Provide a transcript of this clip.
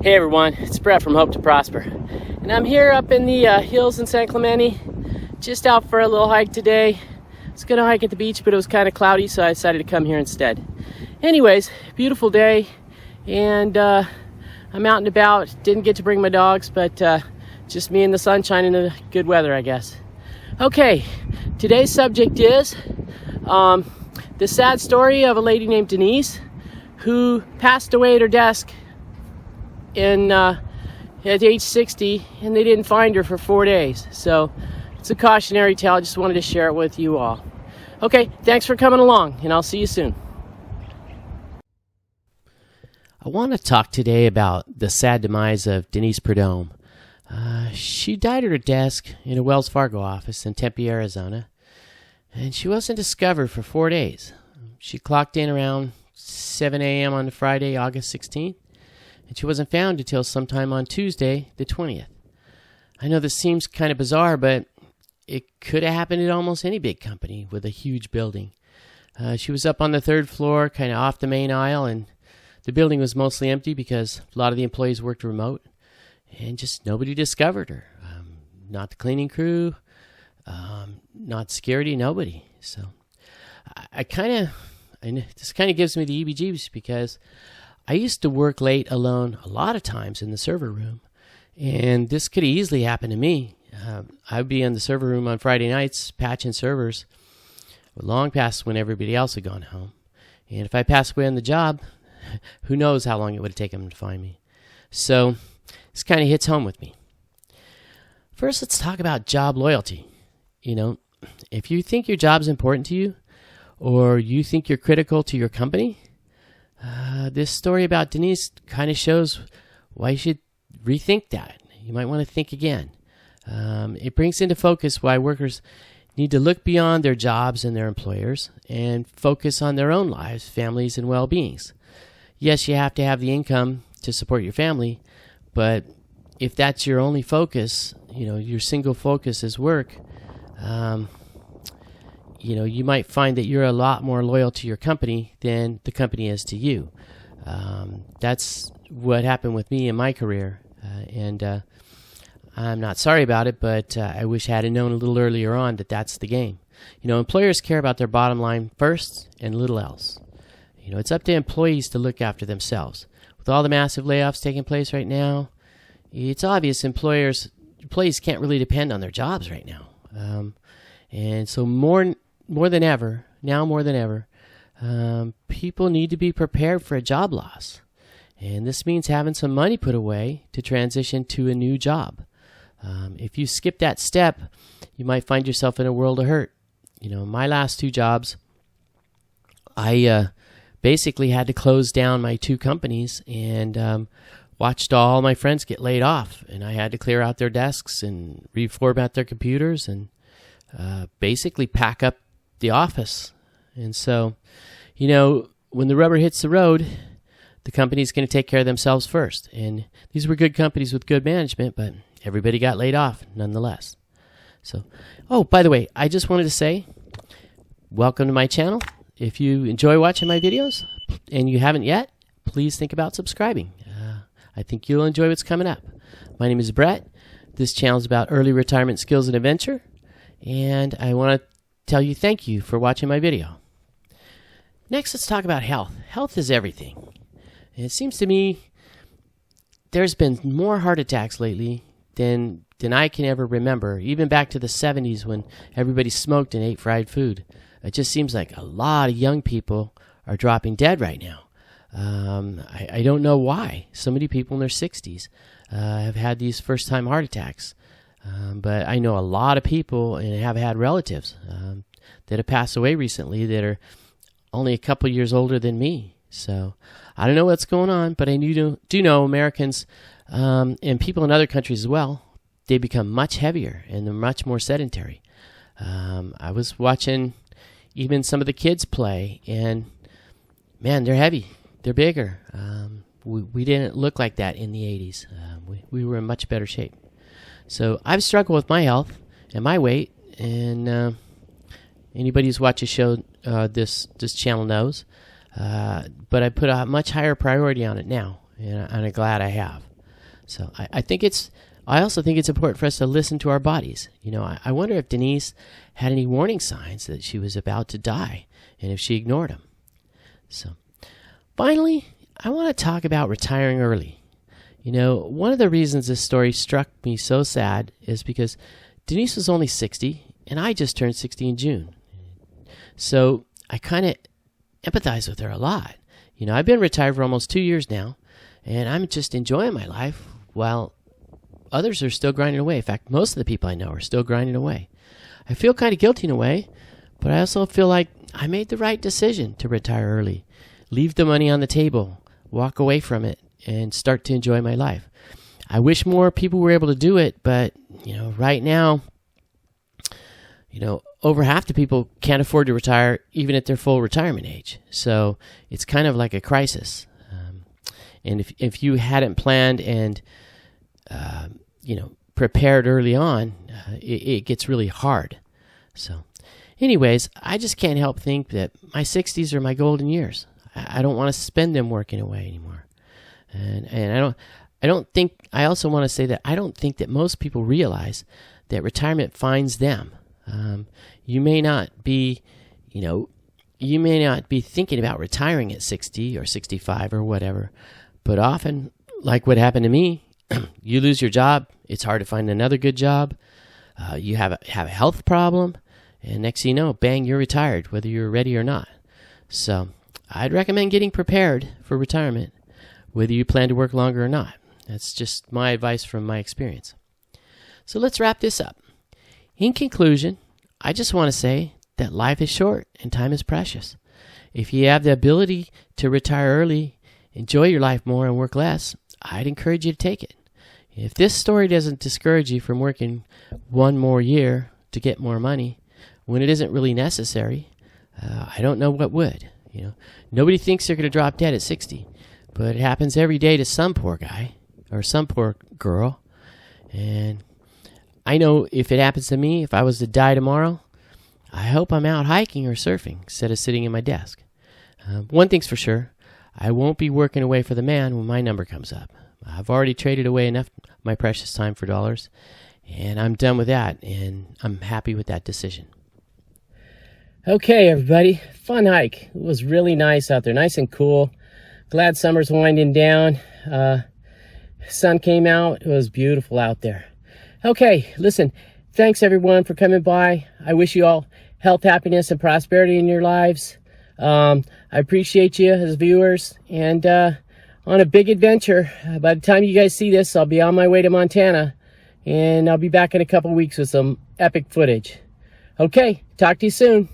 Hey everyone, it's Brett from Hope to Prosper, and I'm here up in the hills in San Clemente, just out for a little hike today. I was going to hike at the beach, but it was kind of cloudy, so I decided to come here instead. Anyways, beautiful day, and I'm out and about. Didn't get to bring my dogs, but just me and the sunshine and the good weather, I guess. Okay, today's subject is the sad story of a lady named Denise who passed away at her desk at age 60, and they didn't find her for 4 days. So it's a cautionary tale. I just wanted to share it with you all. Okay, thanks for coming along, and I'll see you soon. I want to talk today about the sad demise of Denise Prudhomme. She died at her desk in a Wells Fargo office in Tempe, Arizona, and she wasn't discovered for 4 days. She clocked in around 7 a.m. on Friday, August 16th, and she wasn't found until sometime on Tuesday, the 20th. I know this seems kind of bizarre, but it could have happened at almost any big company with a huge building. She was up on the third floor, kind of off the main aisle, and the building was mostly empty because a lot of the employees worked remote, and just nobody discovered her. Not the cleaning crew, not security, nobody. So this kind of gives me the EBGs because I used to work late alone a lot of times in the server room, and this could easily happen to me. I'd be in the server room on Friday nights patching servers long past when everybody else had gone home. And if I passed away on the job, who knows how long it would have taken them to find me. So this kind of hits home with me. First, let's talk about job loyalty. You know, if you think your job's important to you, or you think you're critical to your company, this story about Denise kind of shows why you should rethink that. You might want to think again. It brings into focus why workers need to look beyond their jobs and their employers and focus on their own lives, families, and well-beings. Yes, you have to have the income to support your family, but if that's your only focus, your single focus is work, you might find that you're a lot more loyal to your company than the company is to you. That's what happened with me in my career, and I'm not sorry about it, but I wish I had known a little earlier on that that's the game. Employers care about their bottom line first and little else. It's up to employees to look after themselves. With all the massive layoffs taking place right now, it's obvious employees can't really depend on their jobs right now. And so more than ever, people need to be prepared for a job loss. And this means having some money put away to transition to a new job. If you skip that step, you might find yourself in a world of hurt. My last two jobs, I basically had to close down my two companies and watched all my friends get laid off. And I had to clear out their desks and reformat their computers and basically pack up the office. And so, when the rubber hits the road, the company's going to take care of themselves first. And these were good companies with good management, but everybody got laid off nonetheless. So, by the way, I just wanted to say, welcome to my channel. If you enjoy watching my videos and you haven't yet, please think about subscribing. I think you'll enjoy what's coming up. My name is Brett. This channel is about early retirement skills and adventure. And I want to tell you thank you for watching my video. Next, let's talk about health. Health is everything. And it seems to me there's been more heart attacks lately than I can ever remember, even back to the 70s when everybody smoked and ate fried food. It just seems like a lot of young people are dropping dead right now. I don't know why. So many people in their 60s have had these first-time heart attacks. But I know a lot of people and have had relatives that have passed away recently that are only a couple years older than me. So I don't know what's going on, but I do know Americans and people in other countries as well, they become much heavier and they're much more sedentary. I was watching even some of the kids play, and man, they're heavy. They're bigger. We didn't look like that in the 80s. We were in much better shape. So I've struggled with my health and my weight, and anybody who's watched the show, this channel knows. But I put a much higher priority on it now, and I'm glad I have. So I also think it's important for us to listen to our bodies. I wonder if Denise had any warning signs that she was about to die and if she ignored them. So finally, I want to talk about retiring early. One of the reasons this story struck me so sad is because Denise was only 60 and I just turned 60 in June. So I kind of empathize with her a lot. I've been retired for almost 2 years now, and I'm just enjoying my life while others are still grinding away. In fact, most of the people I know are still grinding away. I feel kind of guilty in a way, but I also feel like I made the right decision to retire early, leave the money on the table, walk away from it, and start to enjoy my life. I wish more people were able to do it, but, right now, over half the people can't afford to retire even at their full retirement age. So it's kind of like a crisis. And if you hadn't planned and, prepared early on, it gets really hard. So anyways, I just can't help think that my 60s are my golden years. I don't want to spend them working away anymore. And I also want to say that I don't think that most people realize that retirement finds them. You may not be thinking about retiring at 60 or 65 or whatever, but often, like what happened to me, you lose your job. It's hard to find another good job. You have a health problem, and next thing you know, bang, you're retired, whether you're ready or not. So I'd recommend getting prepared for retirement, whether you plan to work longer or not. That's just my advice from my experience. So let's wrap this up. In conclusion, I just want to say that life is short and time is precious. If you have the ability to retire early, enjoy your life more and work less, I'd encourage you to take it. If this story doesn't discourage you from working one more year to get more money when it isn't really necessary, I don't know what would. Nobody thinks they're going to drop dead at 60, but it happens every day to some poor guy or some poor girl. And I know if it happens to me, if I was to die tomorrow, I hope I'm out hiking or surfing instead of sitting in my desk. One thing's for sure, I won't be working away for the man when my number comes up. I've already traded away enough of my precious time for dollars, and I'm done with that, and I'm happy with that decision. Okay, everybody, fun hike. It was really nice out there, nice and cool. Glad summer's winding down. Sun came out. It was beautiful out there. Okay, listen, thanks everyone for coming by. I wish you all health, happiness, and prosperity in your lives. I appreciate you as viewers, and on a big adventure. By the time you guys see this, I'll be on my way to Montana, and I'll be back in a couple weeks with some epic footage. Okay, talk to you soon.